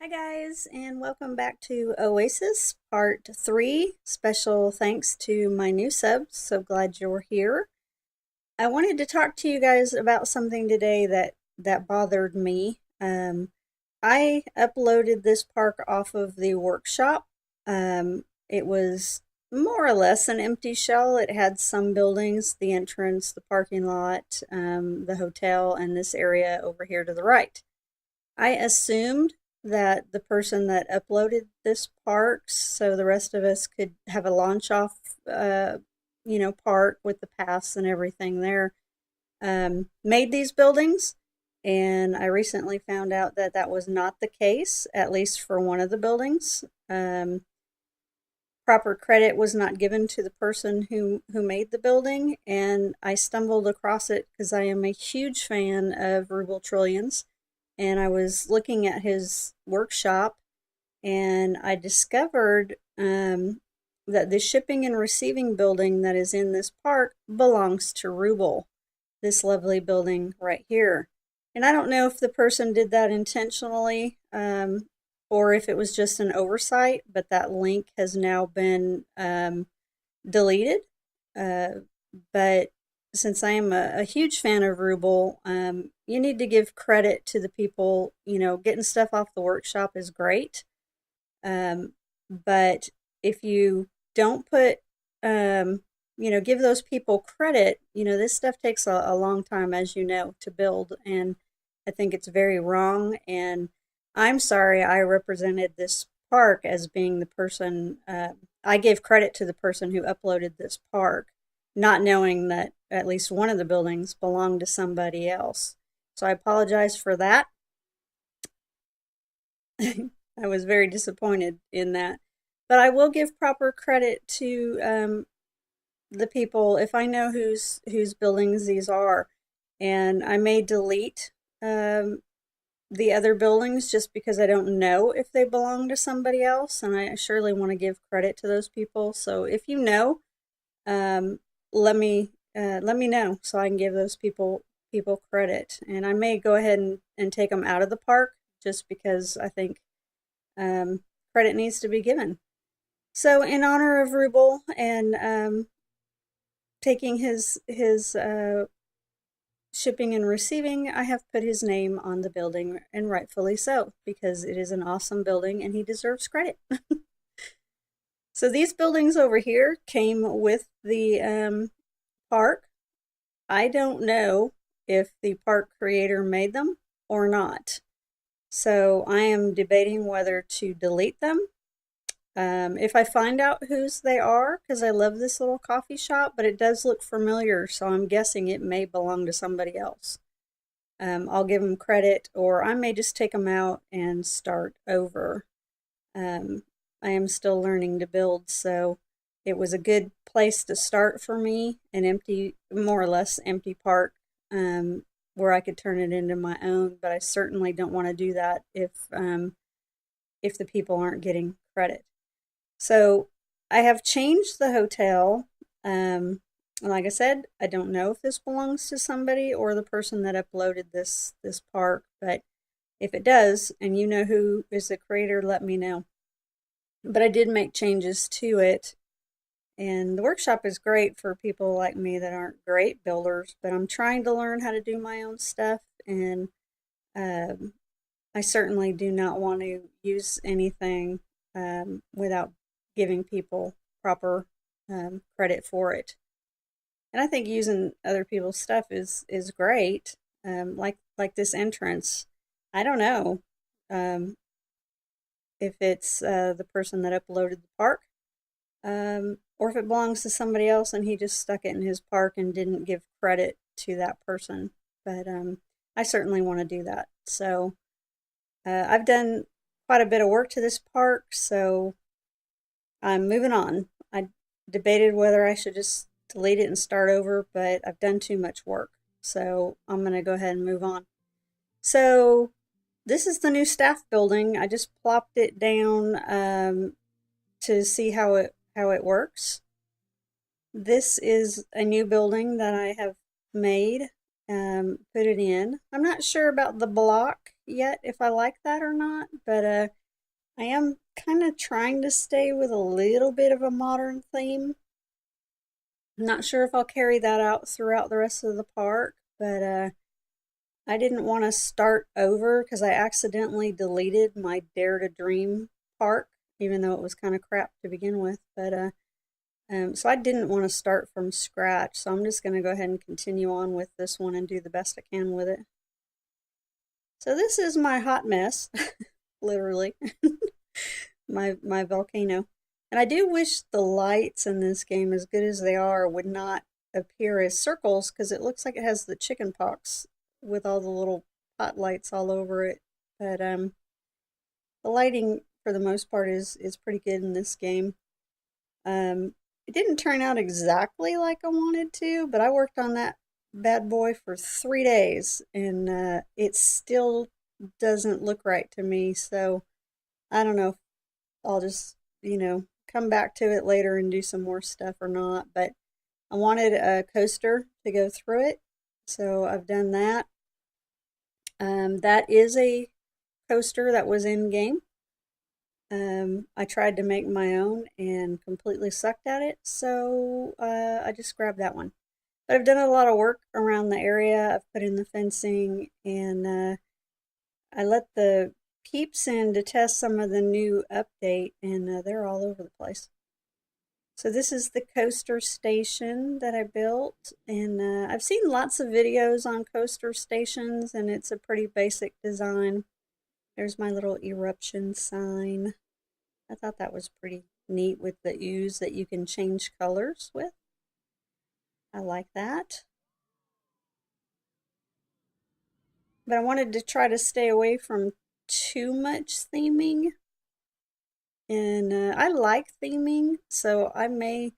Hi guys, and welcome back to Oasis Part 3. Special thanks to my new subs. So glad you're here. I wanted to talk to you guys about something today that bothered me. I uploaded this park off of the workshop. It was more or less an empty shell. It had some buildings, the entrance, the parking lot, the hotel, and this area over here to the right. I assumed that the person that uploaded this park, so the rest of us could have a launch off, park with the paths and everything there, made these buildings. And I recently found out that that was not the case, at least for one of the buildings. Proper credit was not given to the person who made the building, and I stumbled across it because I am a huge fan of Ruble Trillions, and I was looking at his workshop, and I discovered that the shipping and receiving building that is in this park belongs to Ruble, this lovely building right here. And I don't know if the person did that intentionally, or if it was just an oversight, but that link has now been deleted. But since I am a huge fan of Ruble, you need to give credit to the people. Getting stuff off the workshop is great. But if you don't give those people credit, this stuff takes a long time, as you know, to build. And I think it's very wrong. And I'm sorry I represented this park as being the person, I gave credit to the person who uploaded this park, not knowing that at least one of the buildings belonged to somebody else. So I apologize for that. I was very disappointed in that. But I will give proper credit to the people if I know whose buildings these are. And I may delete the other buildings just because I don't know if they belong to somebody else, and I surely want to give credit to those people. So if you know, let me know so I can give those people credit. And I may go ahead and take them out of the park just because I think credit needs to be given. So in honor of Ruble and taking his shipping and receiving, I have put his name on the building, and rightfully so, because it is an awesome building and he deserves credit. So these buildings over here came with the park. I don't know if the park creator made them or not. So I am debating whether to delete them. If I find out whose they are, because I love this little coffee shop, but it does look familiar, so I'm guessing it may belong to somebody else. I'll give them credit, or I may just take them out and start over. I am still learning to build, so it was a good place to start for me, an empty, more or less empty park, where I could turn it into my own, but I certainly don't want to do that if the people aren't getting credit. So I have changed the hotel. Like I said, I don't know if this belongs to somebody or the person that uploaded this park, but if it does, and you know who is the creator, let me know. But I did make changes to it, and the workshop is great for people like me that aren't great builders, but I'm trying to learn how to do my own stuff, and I certainly do not want to use anything without giving people proper credit for it. And I think using other people's stuff is great. Like this entrance. I don't know if it's the person that uploaded the park, or if it belongs to somebody else and he just stuck it in his park and didn't give credit to that person. But I certainly want to do that. So I've done quite a bit of work to this park, so I'm moving on. I debated whether I should just delete it and start over, but I've done too much work, so I'm going to go ahead and move on. So this is the new staff building. I just plopped it down to see how it works. This is a new building that I have made, put it in. I'm not sure about the block. yet if I like that or not, but I am kind of trying to stay with a little bit of a modern theme. I'm not sure if I'll carry that out throughout the rest of the park, but I didn't want to start over because I accidentally deleted my Dare to Dream park, even though it was kind of crap to begin with. But so I didn't want to start from scratch. So I'm just going to go ahead and continue on with this one and do the best I can with it. So this is my hot mess, literally, my volcano. And I do wish the lights in this game, as good as they are, would not appear as circles because it looks like it has the chicken pox with all the little hot lights all over it. But the lighting for the most part is pretty good in this game. It didn't turn out exactly like I wanted to, but I worked on that bad boy for 3 days and it still doesn't look right to me. So I don't know if I'll just, come back to it later and do some more stuff or not. But I wanted a coaster to go through it, so I've done that. That is a coaster that was in game. I tried to make my own and completely sucked at it, so I just grabbed that one. But I've done a lot of work around the area. I've put in the fencing, and I let the peeps in to test some of the new update, and they're all over the place. So this is the coaster station that I built, and I've seen lots of videos on coaster stations, and it's a pretty basic design. There's my little eruption sign. I thought that was pretty neat with the ooze that you can change colors with. I like that. But I wanted to try to stay away from too much theming. And I like theming, so I may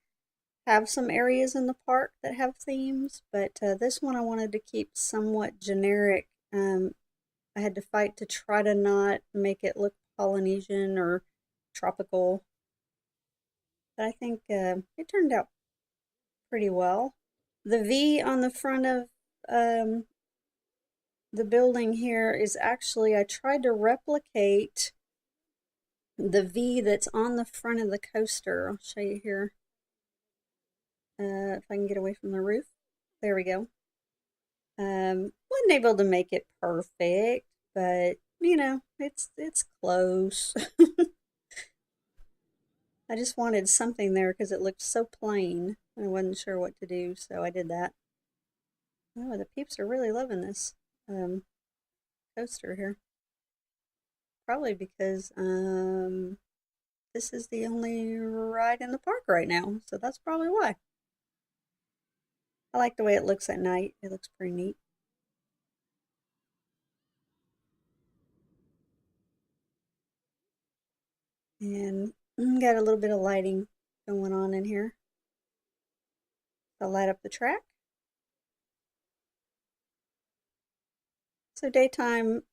have some areas in the park that have themes, but this one I wanted to keep somewhat generic. I had to fight to try to not make it look Polynesian or tropical, but I think it turned out pretty well. The V on the front of um, the building here is actually, I tried to replicate the V that's on the front of the coaster. I'll show you here. If I can get away from the roof. There we go. Wasn't able to make it perfect, but it's close. I just wanted something there because it looked so plain. I wasn't sure what to do, so I did that. Oh, the peeps are really loving this coaster here. Probably because this is the only ride in the park right now, so that's probably why. I like the way it looks at night. It looks pretty neat. And got a little bit of lighting going on in here. I'll light up the track. So daytime,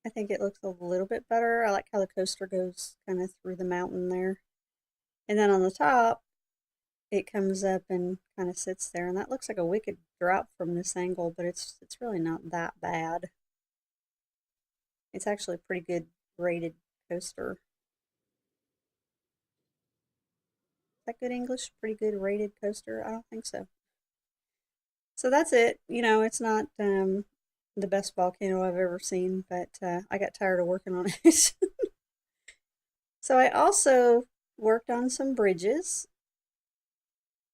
I think it looks a little bit better. I like how the coaster goes kind of through the mountain there. And then on the top, it comes up and kind of sits there. And that looks like a wicked drop from this angle, but it's really not that bad. It's actually a pretty good rated coaster. Is that good English? Pretty good rated coaster? I don't think so. So that's it. It's not the best volcano I've ever seen, but I got tired of working on it. So I also worked on some bridges.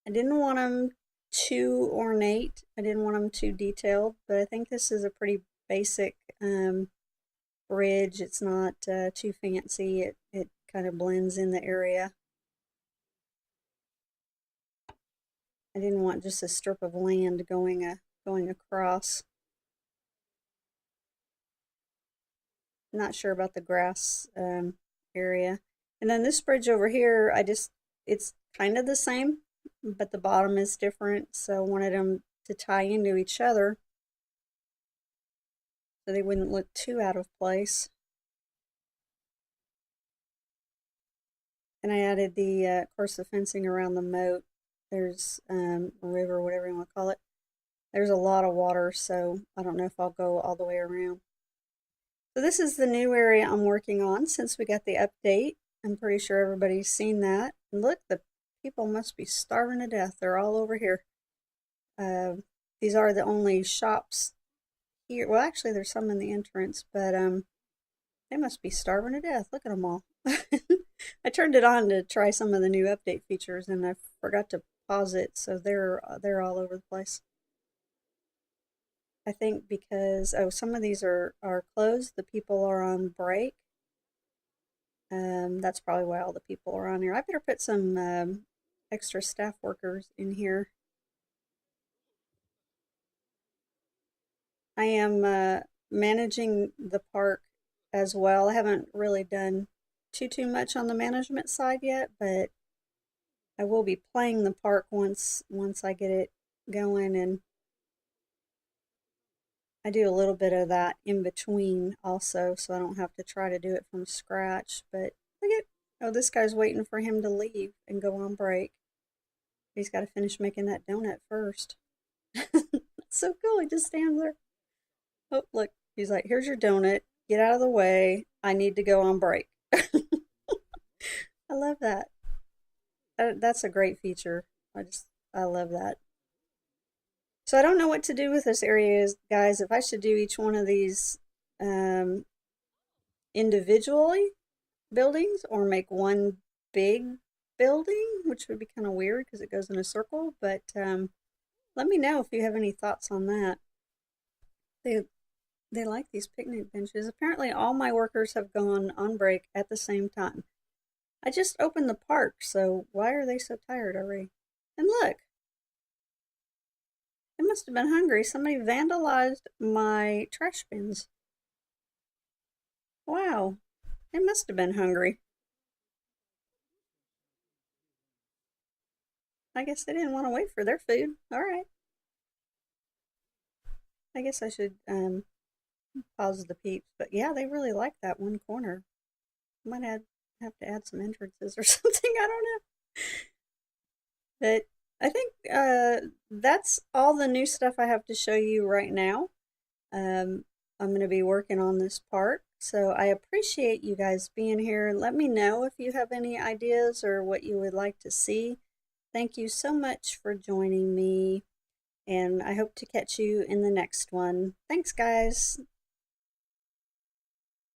I didn't want them too ornate. I didn't want them too detailed, but I think this is a pretty basic bridge. It's not too fancy. It kind of blends in the area. I didn't want just a strip of land going across. Not sure about the grass area. And then this bridge over here, it's kind of the same, but the bottom is different. So I wanted them to tie into each other so they wouldn't look too out of place. And I added of course, the fencing around the moat. There's a river, whatever you want to call it. There's a lot of water, so I don't know if I'll go all the way around. So this is the new area I'm working on since we got the update. I'm pretty sure everybody's seen that. And look, the people must be starving to death. They're all over here. Uh, these are the only shops here. Well, actually, there's some in the entrance, but they must be starving to death. Look at them all. I turned it on to try some of the new update features, and I forgot to pause it, so they're all over the place. I think because some of these are closed. The people are on break. That's probably why all the people are on here. I better put some extra staff workers in here. I am managing the park as well. I haven't really done too much on the management side yet, but I will be playing the park once I get it going, and I do a little bit of that in between also, so I don't have to try to do it from scratch. But look at, oh, this guy's waiting for him to leave and go on break. He's got to finish making that donut first. That's so cool. He just stands there. Oh, look, he's like, here's your donut. Get out of the way. I need to go on break. I love that. That's a great feature. I love that. So I don't know what to do with this area, guys. If I should do each one of these um, individually buildings or make one big building, which would be kind of weird because it goes in a circle. But let me know if you have any thoughts on that. They like these picnic benches. Apparently, all my workers have gone on break at the same time. I just opened the park, so why are they so tired already? And look, they must have been hungry. Somebody vandalized my trash bins. Wow, they must have been hungry. I guess they didn't want to wait for their food. All right. I guess I should pause the peeps. But yeah, they really like that one corner. Might have to add some entrances or something. I don't know. But I think that's all the new stuff I have to show you right now. I'm going to be working on this part. So I appreciate you guys being here. Let me know if you have any ideas or what you would like to see. Thank you so much for joining me, and I hope to catch you in the next one. Thanks, guys.